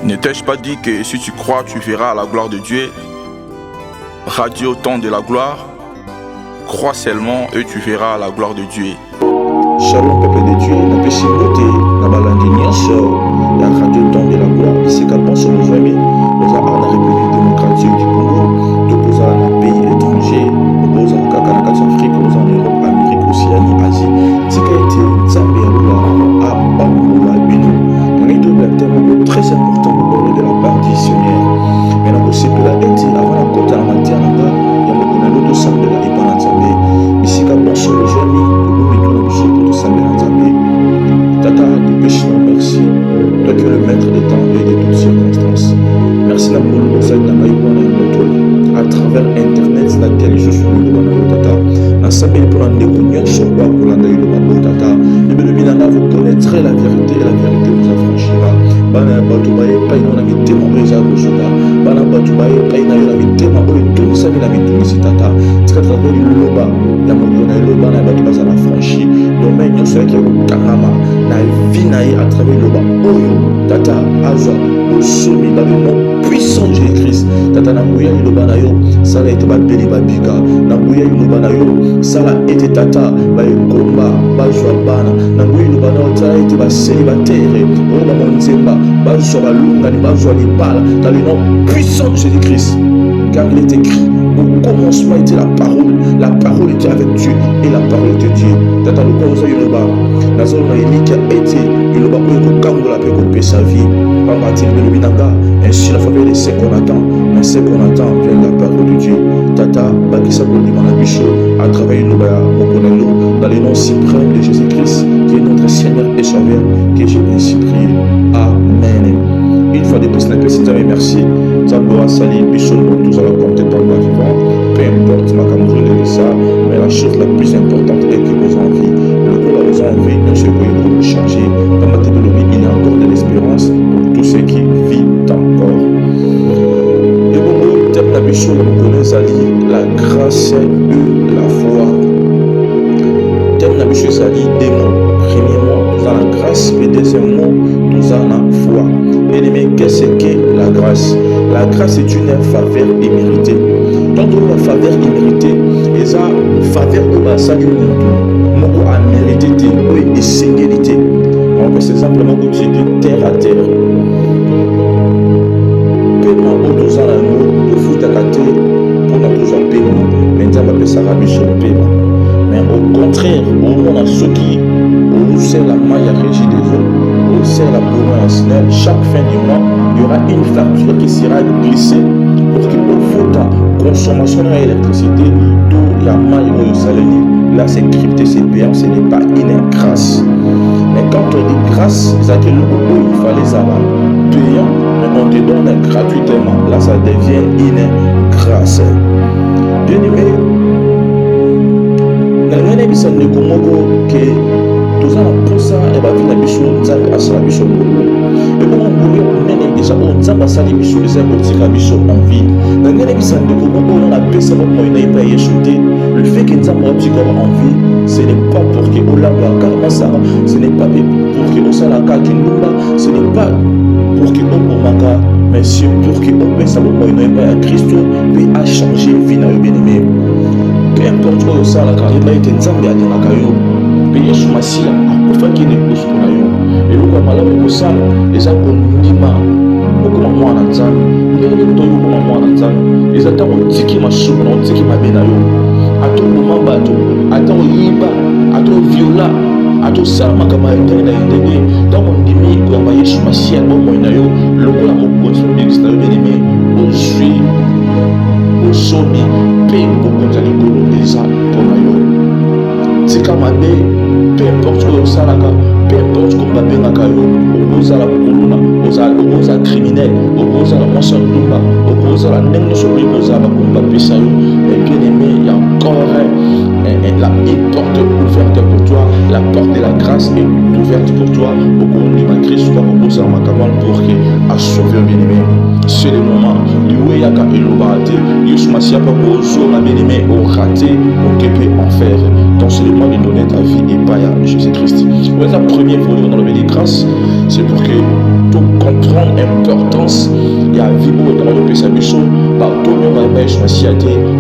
Ne t'ai-je pas dit que si tu crois, tu verras la gloire de Dieu? Radio Temps de la gloire, crois seulement et tu verras la gloire de Dieu. Shalom peuple de Dieu, la paix côté, la balade nyonso, la radio Temps de la gloire, ici qu'à penser nos amis, aux la République démocratique du Congo, aux dans pays étrangers, aux en Afrique, aux en Europe, Amérique, Océanie, Asie, ce qui a été Zambia, à Bangola, Bino, dans les deux thèmes très importants pour parler de la part du Seigneur. Mais la possibilité a été avant la côte à la matière, il y a beaucoup de Zambia et Banazambé, ici qu'à penser nos amis, pour Tata, dépêche-nous, merci. Toi qui es le maître des temps et de toutes circonstances. Merci Namboulou, à travers Internet, la télévision sur le Tata. La sabelle pour un déconnu sur quoi pour la Tata. Et bien le binana, vous connaîtrez la vérité et la vérité vous affranchira. Bana Batoubaye, Païna, la mitema, Reza, Rosoda. Bana Batoubaye, Païna, la mitema, Oetou, Sami, la mitounissi Tata. C'est qu'à travers le Loba, Yamokona, le Loba, la Batouba, ça l'a franchi. Domaine, yon soit qui est au Kanama, na vie naïe à travers le Loba. Oyo, Tata, Azwa, au sommet, dans le nom puissant de Jésus-Christ. Tata, Namouya, le Loba, na yo, ça a été ma béli, ma bika. Namouya, le Loba, na yo, ça a été Tata, ma Komba, Bazwa, Bana. Namouya, le Loba, na yo, ça a été ma célibataire, Oba, Monzemba, Bazwa, Lunga, Bazwa, les balles, dans le nom puissant de Jésus-Christ. Car il est écrit, au commencement était la parole était avec Dieu et la parole était Dieu. Tata le cause Yoruba, la zone qui a été Yoruba pour Kangola pour couper sa vie. Par Martin Belobinanga, ainsi la faveur de ce qu'on attend, mais ce qu'on attend vient de la parole de Dieu. Tata, Bakisa Boldimanabicho, à travers Yoruba, Mokonelo, dans le nom suprême de Jésus-Christ, qui est notre Seigneur et Sauveur, que j'ai ainsi prié. Amen. Une fois de plus, la paix, et merci. Zamboa Sali, Bichon, tous à la compter par la vivant. Peu importe ma camoufle de ça, mais la chose la plus importante est que vous envie. Le coup vous envie, ne se voyez pas vous changer. Dans ma théologie, il y a encore de l'espérance pour tous ceux qui vivent encore. Et bon, thème la Bichon, vous connaissez la grâce et la foi. Thème la Bichon, Sali, démon. Premièrement, nous avons la grâce, et deuxièmement, nous avons la foi. Bien-aimé, qu'est-ce que la grâce? La grâce est une faveur imméritée. Tant que la faveur imméritée, et ça, faveur de la salut, nous avons mérité et sécurité. On peut simplement continuer de terre à terre. Paiement au 12 ans, nous fout à la terre pour notre 12 ans paiement. Maintenant, on peut s'arraber sur le paiement. Mais au contraire, au moment où ceux qui c'est la maille à régir des eaux, c'est la bourre nationale. Chaque fin du mois, il y aura une facture qui sera glissée pour qu'il faut la consommation d'électricité, d'où la maille au salaire. Là, c'est crypté, c'est payant, ce n'est pas une grâce. Mais quand on dit grâce, c'est que le où il fallait ça payant, mais on te donne gratuitement. Là, ça devient une grâce. Bien aimé, dans le monde de Komogo, tous en poussant et va vivre la bichon, à sa bichon. Et comment on peut déjà on s'en sa bichon, les abords la bichon en vie. Dans les épisodes de Komogo, on a baissé votre moyen et pas échoué. Le fait qu'il nous a mordu comme en vie, ce n'est pas pour qu'il y ait la carmassa, ce n'est pas pour qu'il y ait la kakindumba, ce n'est pas pour qu'il y ait Omaka, mais c'est pour qu'il y ait sa moyen et pas à Christo, puis à changer vie dans le bien-aimé. Peu importe où ça, la carrière a été Zambia à Denakayo. Yesu Masia akufa kine kusuku na yo eluka malamu kusala eza kondima okoma mwana nzambe ndenge to yokoma mwana nzambe eza ta otiki masuku na otiki mabe na yo ato boma bato ato yiba ato viola ato sala makambo ya ndenge na ndenge ntango ndimi koyamba Yesu Masia bomoi na yo lokola mokonzi mbekisi na yo bien-aimé ozwi osomi mpe bokonzi ya likolo eza mpona yo tika mabe. Peu importe où ça la peu importe comme la peine à caillou, au rose à la colonna, au rose à criminel, au rose à la moisson d'Umba, au rose à la nègre sur le rose à la combat Pessayo, et bien aimé, il y a encore la porte ouverte pour toi, la porte de la grâce est ouverte pour toi, au cours de ma Christ, tu vas proposer à ma camarade pour que à sauver bien-aimé. C'est le moment. Loué Yaka et Lobarate. Yus Massia Papozo, ma bien-aimé, au raté, au képé en fer. Donc c'est le moment de donner ta vie et pas à Jésus-Christ. Ouais, la première volet dans le des grâces, c'est pour que tu comprennes l'importance et la vie où dans le péché bichon, par tout le monde, Yus Massia,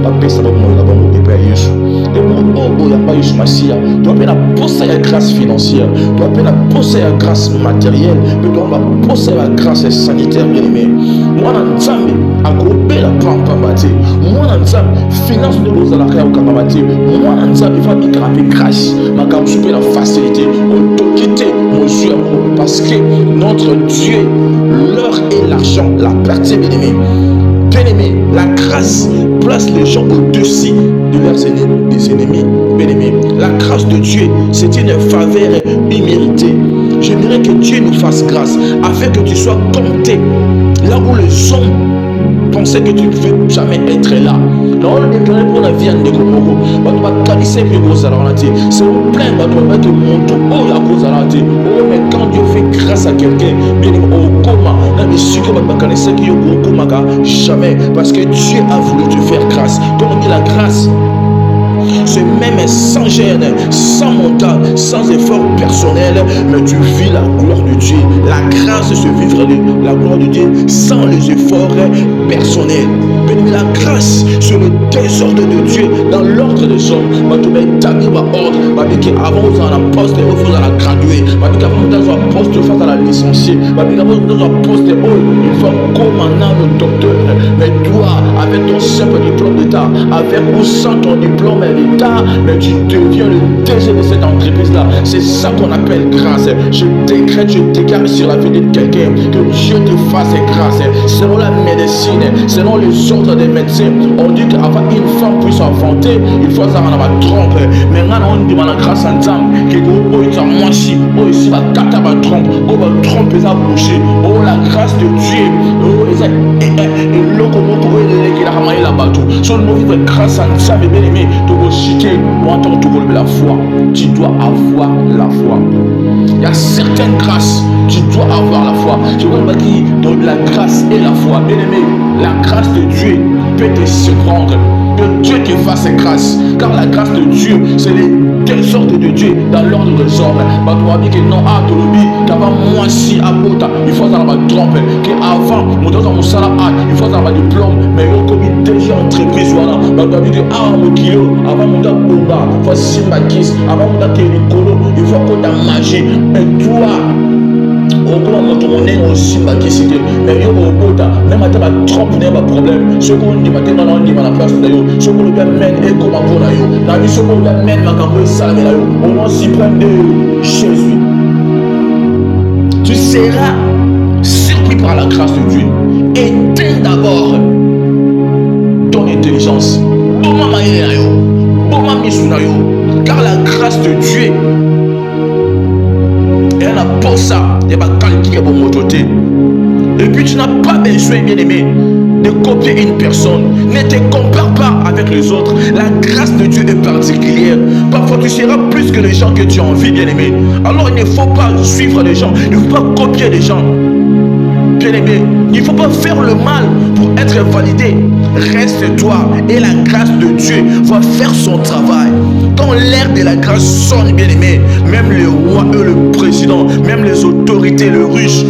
pas péché pour moi là-bas, et pas Yus. Et moi, il n'y a pas Yus Massia. Tu as peine à poser la grâce financière, tu as peine à poser la grâce matérielle, mais tu as poser la grâce sanitaire, bien-aimé. Moi, dans Nzambe, à grouper la pampamate. Moi, dans Nzambe, finance de vos alakaya au kapamate. Moi, dans Nzambe, il faut écraper grâce. Ma gamme super la facilité. Autoquité, mon Dieu, parce que notre Dieu, l'heure et l'argent, la perte, bien-aimé. Bien-aimé, la grâce place les gens au-dessus de leurs ennemis, des ennemis. Bien-aimé, la grâce de Dieu, c'est une faveur imméritée. J'aimerais que Dieu nous fasse grâce afin que tu sois compté là où les hommes pensaient que tu ne pouvais jamais être là. Non, on est déclaré pour la vie en Nekomoko. On va qualifier que vous allez rater. C'est au plein, on va te montrer. Oh, la cause à rater. Oh, mais quand Dieu fait grâce à quelqu'un, bien au coma, mais si on va qualifier que au coma, jamais. Parce que Dieu a voulu te faire grâce. Comme on dit la grâce, c'est même sans gêne, sans mental, sans effort personnel, mais tu vis la gloire de Dieu. La grâce de se vivre la gloire de Dieu sans les efforts personnels. Mais la grâce, c'est le désordre de Dieu dans l'ordre des hommes. Tu mets établi par ordre. Avant vous en un poste, vous allez graduer. Avant vous en un poste, face à la licenciée. Avant vous en un poste, il faut commandant le docteur. Mais toi, avec ton simple diplôme d'État, avec ou sans ton diplôme d'État, mais tu deviens le DG de cette entreprise-là. C'est ça qu'on appelle grâce. Je décrète, je déclare sur la vie de quelqu'un que Dieu te fasse grâce. Selon la médecine, selon les ordres des médecins, on dit qu'avant une femme puisse enfanter, il faut ça en avoir trompe. Maintenant, on demande la grâce en Zam, que vous êtes moi si, oh ici va tata ma trompe, oh va tromper sa bouche, oh la grâce de Dieu, oh et l'okomoko qui a ramené la bateau. Sur le mot grâce en Zam, bien aimé, tu vas citer, moi en tant que tu veux la foi, tu dois avoir la foi. Il y a certaines grâces, tu dois avoir la foi. Je vois pas qui donne la grâce et la foi. Bien aimé, la grâce de Dieu peut te surprendre. Que Dieu te fasse grâce. Car la grâce de Dieu, c'est les désordres de Dieu dans l'ordre des hommes. Bah, tu vas dire que non, ah, tu le dis, qu'avant moi, si, à Bota, il faut avoir ma trompe. Qu'avant, mon dos dans mon salaire, il faut avoir ma diplôme. Mais il y a comme déjà entreprise, voilà. Bah, tu vas dire que, ah, mon kilo, avant mon dos, Bomba, il faut Simba Kiss, avant mon dos, Kélikolo, il faut qu'on a magie. Mais toi, au moment où on est aussi maquissité, mais il y a au bout même à la trompe n'est pas problème. Ce qu'on dit maintenant, on dit à la place de l'eau. Ce qu'on doit mener et comment on a eu. La vie, ce qu'on doit mener, ma campagne, ça la eu. On s'y prend de Jésus. Tu seras surpris par la grâce de Dieu. Éteins d'abord ton intelligence. Car la grâce de Dieu, elle n'a pas ça, il n'y a pas calculé pour mototer. Et puis tu n'as pas besoin, bien aimé, de copier une personne. Ne te compare pas avec les autres. La grâce de Dieu est particulière. Parfois tu seras plus que les gens que tu as envie, bien aimé. Alors il ne faut pas suivre les gens, il ne faut pas copier les gens. Bien aimé, il ne faut pas faire le mal pour être validé. Reste-toi et la grâce de Dieu va faire son travail. Quand l'air de la grâce sonne, bien aimé, même le roi et le président, même les autorités, les riches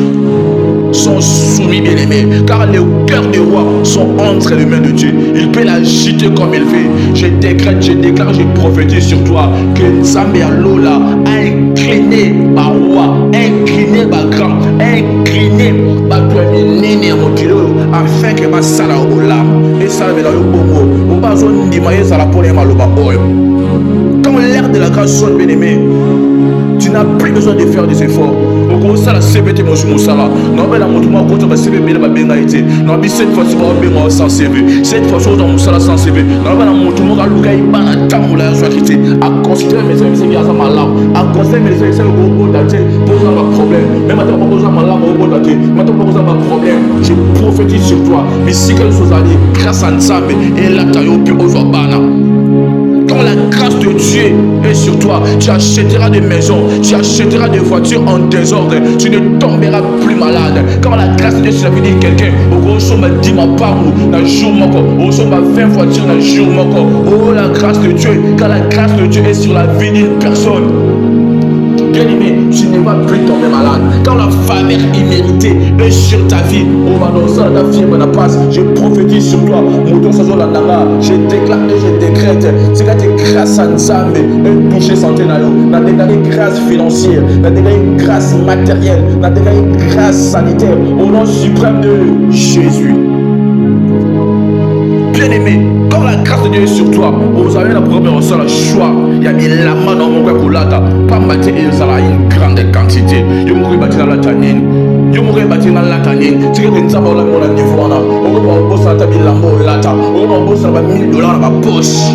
sont soumis, bien aimés, car les cœurs des rois sont entre les mains de Dieu. Il peut l'agiter comme il veut. Je décrète, je déclare, je prophétise sur toi que Nzambe Lola a incliné ma roi, incliné ma grand, incliné ma toi nini à mon kilo, afin que ma sala au lam et ça me la yo bongo. On va zone dimaye ça la pour les maloba oyo. Quand l'air de la grâce sonne, bien aimé, tu n'as plus besoin de faire des efforts. Au gros, ça la CBT, moi je me sala. Non, mais la moto, moi, quand on va CBT, la benga été. Non, mais cette fois, c'est pas benga sans CV. Cette fois, on va sala sans CV. Non, mais la moto, moi, le gars, il va à temps, là, je vais quitter. À considérer mes amis, c'est qu'il y a ça mal là. À considérer mes amis, c'est le gros daté. Pose un problème. Même maintenant, pas besoin de mal là, au gros daté. Maintenant, pas besoin de problème. Je prophétise sur toi. Mais si quelque chose a dit, grâce à Nzambe, et là, tu as eu plus au Bana. Quand la grâce de Dieu est sur toi. Tu achèteras des maisons, tu achèteras des voitures en désordre. Tu ne tomberas plus malade. Quand la grâce de Dieu est sur la vie de quelqu'un, au jour ma 10 ma parou, na jour moko, au jour ma 20 voitures, na jour moko. Oh la grâce de Dieu, quand la grâce de Dieu est sur la vie d'une personne, bien-aimé, tu ne vas plus tomber malade. Quand la faveur imméritée est sur ta vie, oh maintenant ça, ta fille me passe. Je prophétise sur toi. Je déclare et je décrète. C'est quand tu es grâce à Nzambe, et toucher santé na yo. Na déclaré grâce financière, na déclaré grâce matérielle, na déclaré grâce sanitaire. Au nom suprême de Jésus. Bien-aimé, quand la grâce de Dieu est sur toi, vous avez la première chose, le choix. Il y a des lamas dans mon cœur, pas mater et ça a une grande quantité. Je mourrai bâti dans la tanine. Je mourrai bâti dans la tanine. Tu sais que nous avons la niveau. On va bosser à ta ville, on va bosser à $1000 dans ma poche.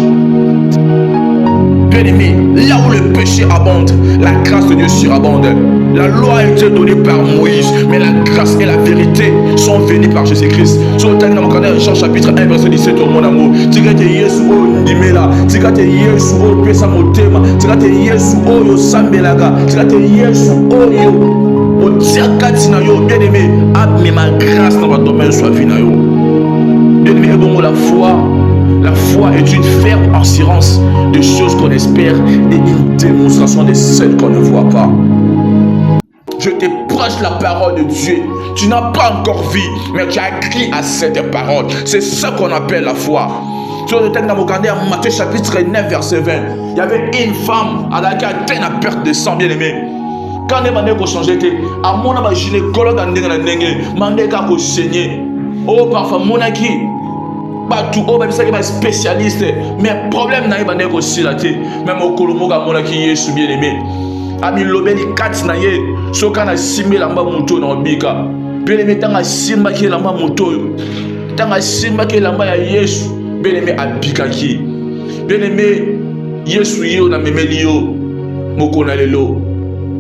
Bien-aimé, là où le péché abonde, la grâce de Dieu surabonde. La loi a été donnée par Moïse, mais la grâce et la vérité sont venues par Jésus-Christ. Sur le texte de Jean chapitre 1 verset 17, mon amour. Tu sais que Yesu o ndimela, tu sais que Yesu o pesa motema, tu sais que Yesu o yo sambelaga, tu sais que Yesu o yo o tiakati na yo. Bien-aimé, mais ma grâce dans votre domaine soit vie na yo. Bien-aimé, bon la foi. La foi est une ferme assurance des choses qu'on espère et une démonstration de celles qu'on ne voit pas. Je te prêche la parole de Dieu. Tu n'as pas encore vu, mais tu as écrit à cette parole. C'est ça qu'on appelle la foi. Sur le texte d'Amokandé, en Matthieu chapitre 9, verset 20, il y avait une femme à laquelle elle a perte de sang, bien aimé. Quand elle m'a changé, à mon avis, gynécologue a demandé qu'à saigner. Oh, parfois, mon aki. Tout haut, même ça qui est spécialiste, mais problème n'a pas aussi là, même au Kolomo, à mon qui est bien aimé. Ami lobeli 4 na ye, so kana simé lamba moto na obika. Bien aimé, tanga simba ki lamba moto, tanga simba ki lamba ya Yesu, bien aimé abika ki. Bien aimé, Yesu yo na memeli yo, moko na lelo,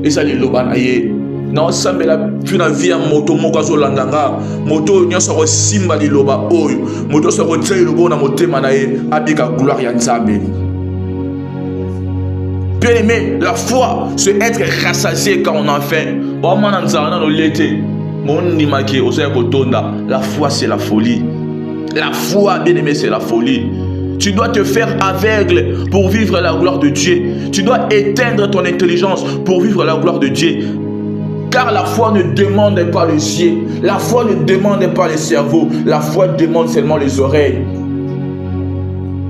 esa lelo ba na ye. Non, ça me la fina via moto moko zo landanga moto nyoso ko simba liloba oyo moto so ko tsayi lobo na motema na ye abika gloire ya Nzambe. Bien aimé, la foi c'est être rassasié quand on a faim. Bon man nzana no lete mon nimaki osaya ko tonda. La foi c'est la folie. La foi, bien aimé, c'est la folie. Tu dois te faire aveugle pour vivre la gloire de Dieu. Tu dois éteindre ton intelligence pour vivre la gloire de Dieu. Car la foi ne demande pas les yeux, la foi ne demande pas le cerveau, la foi demande seulement les oreilles.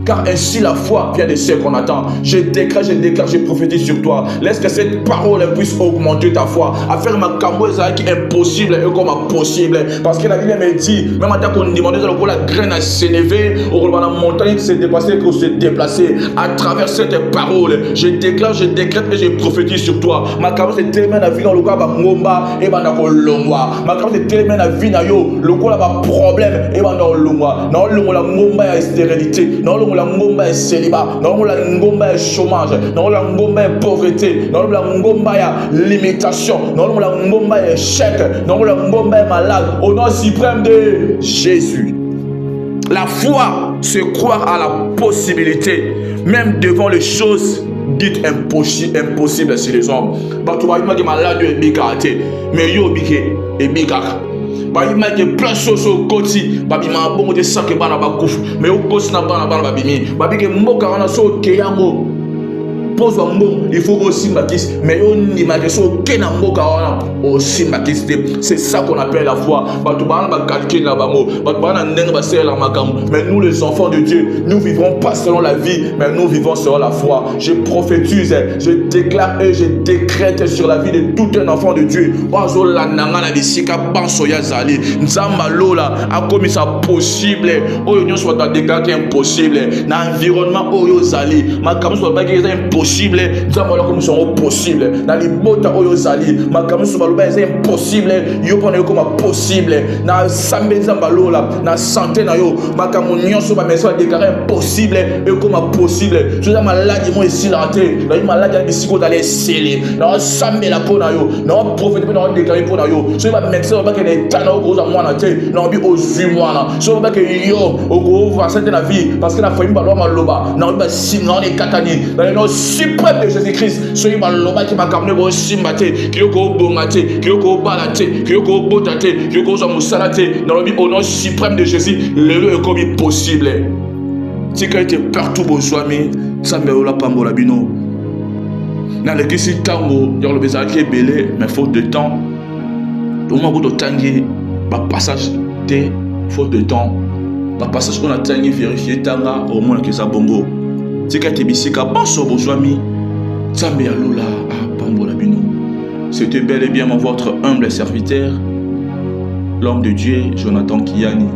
Car ainsi la foi vient de ce qu'on attend. Je déclare, je prophétise sur toi. Laisse que cette parole puisse augmenter ta foi. À faire ma camoise qui est impossible et comme possible. Parce que la Bible me dit, même à qu'on demandait de la graine à s'élever, ou la montagne qui s'est déplacée, qui s'est déplacée. À travers cette parole, je déclare, je décrète et je prophétise sur toi. Ma camoise est tellement la vie dans le cas de Ngomba et Banako Longwa. Ma camoise est tellement la vie dans le cas de problème et Banako Longwa. Non, le Ngomba est stérilité. Non, la ngomba est célibat, non la ngomba est chômage, non la ngomba est pauvreté, non la ngomba est limitation, non la ngomba est échec, non la ngomba est malade. Au nom suprême de Jésus. La foi, c'est croire à la possibilité, même devant les choses dites impossibles chez les hommes. Bah tu vas dire que malade est bigate, mais yo bigé et bigaka. Babima ke place so koti babima bongo de sake bana bakufu mais o kosi na bana babimi babike mboka wana so ke yango pose mbongo il faut aussi makis mais on ni makeso ke na mboka wana aussi makis. C'est ça qu'on appelle la foi. Batu bana ba calcul na bango batu bana ndenge ba sela makam. Mais nous les enfants de Dieu, nous vivrons pas selon la vie, mais nous vivons selon la foi. Je prophétise, je déclare et je décrète sur la vie de tout un enfant de Dieu. Ozo la nanga na bisika banso ya zali nzamba lola a commis ça possible oyo nyo soit déclaré impossible na environnement oyo zali makam soit pas impossible impossible nzambe alaka mosu yango possible na libota oyo ozali makambo nyonso baloba eza impossible yo mpona yo koma possible na sambe nzambe alola na sante na yo makambo nyonso bamesa badeklare impossible ekoma possible so eza maladi mo esilaka te nayi maladi ya bisika ozali esili naosambela mpo na yo naoprofete mpe naodeklare mpo na yo so bamédecin babake na eta na okoza mwana te naobi ozwi mwana so babake yo okoovasa te na vie parce que na famille baloba maloba naobi basimba naona ekatani na nom suprême de Jésus-Christ soki balobaki makambo ekosimba te kiyoko obonga te kiyoko obala te kiyoko obota te kiyoko ozwa mosala te nalobi au nom suprême de Jésus lelo ekomi possible tika ete partout bozwami nzambe olapambola bino nalekisi ntango ya koloba ezalaki ebele mais faute de temps omwa ko totangi bapassage te faute de temps bapassage ko natangi vérifier tanga omonaki eza bongo tika ete bisika bonso bozwami nzambe ya lola apambola bino. C'était bel et bien votre humble serviteur l'homme de Dieu Jonathan Kiyani.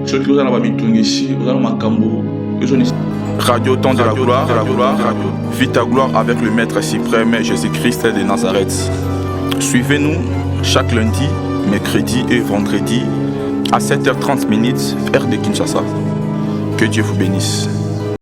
Soki ozala bamitungisi ozala makambo Radio Temps de la Gloire, vis ta gloire avec le Maître suprême Jésus-Christ de Nazareth. Suivez-nous chaque lundi, mercredi et vendredi à 7h30 heure de Kinshasa. Que Dieu vous bénisse.